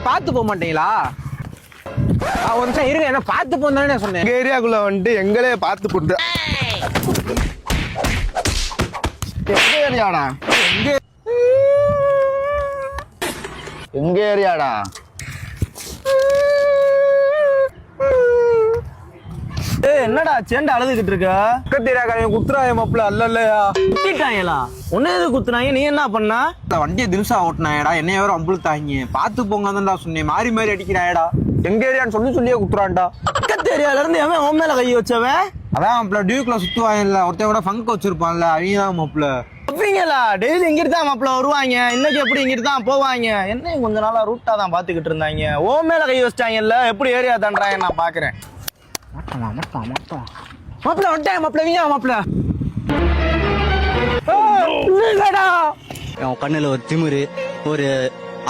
பார்த்து போக மாட்டீங்களா? ஒரு நிமிஷம் இருங்க, என்ன பார்த்து போன்னு சொன்னேன். எங்க ஏரியாக்குள்ள வந்துட்டு எங்களே பார்த்து போட்டு. எங்க ஏரியாடா? எங்க ஏரியாடா? என்னடா சேண்டா அழுதுகிட்டு இருக்க? குத்துறாய மாப்பிள்ள அல்லையா? குத்திட்டாங்களா? உன்ன எது குத்துனாங்க? நீ என்ன பண்ணா? வண்டியை தினுசா ஓட்டினாயடா, என்னைய வேற அம்புழுத்தாங்க. பார்த்து போங்க சொன்னேன், மாறி மாறி அடிக்கிறாயடா. எங்க ஏரியான்னு சொல்லியே குத்துறான்டா. பக்கத்து ஏரியால இருந்து எவன் உன் மேல கை வச்சவன்? அதான் மாப்பிள்ள டியூக்ல சுத்துவாங்கல்ல, ஒருத்தன் கூட ஃபங்க் வச்சிருப்பான்ல, அவங்கதான் மாப்பிள்ள. அப்படிங்களா? டெய்லி இங்கிட்டு தான் மாப்பிள்ள வருவாங்க, இன்னைக்கு எப்படி இங்கிட்டு தான் போவாங்க? என்ன கொஞ்ச நாளா ரூட்டா தான் பாத்துக்கிட்டு இருந்தாங்க. ஓ மேல கை வச்சிட்டாங்கல்ல, எப்படி ஏரியா தாண்டாங்க நான் பாக்குறேன். மாப்பிள்ள வந்துட்டேன் மாப்பிள்ள, வீங்க மாப்பிள்ள. என் கண்ணுல ஒரு திமிரு, ஒரு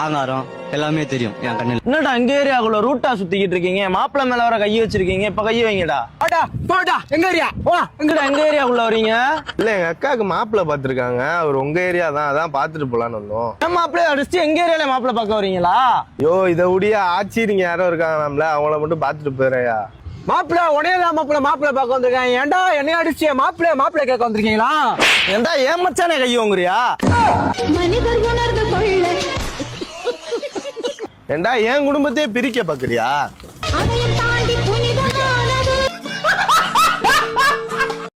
ஆங்காரம் எல்லாமே தெரியும் என் கண்ணுல. என்னடா எங்க ஏரியாக்குள்ள ரூட்டா சுத்திக்கிட்டு இருக்கீங்க? மாப்பிள்ள மேல வர கையை வச்சிருக்கீங்க, இப்ப கையை வைங்கடா. எங்க ஏரியா? எங்கடா எங்க ஏரியாக்குள்ள வரீங்க? இல்ல எங்க அக்காவுக்கு மாப்பிள்ள பாத்துருக்காங்க, அவர் உங்க ஏரியா தான், அதான் பாத்துட்டு போலான்னு வந்தோம். மாப்பிள்ள அடிச்சு எங்க ஏரியால மாப்பிள்ள பாக்க வரீங்களா? யோ இதை உடைய ஆச்சி நீங்க யாரோ இருக்காங்களாம்ல, அவங்கள மட்டும் பாத்துட்டு போறேயா. மாப்பிள்ள உடையதான் மாப்பிள்ள, மாப்பிள்ள பார்க்க வந்திருக்கேன். ஏன்டா என்னைய அடிச்சு மாப்பிள்ள கேட்க வந்திருக்கீங்களா? ஏண்டா ஏமாச்சானே கை வாங்குறியா? ஏண்டா என் குடும்பத்தையே பிரிக்க பாக்குறியா?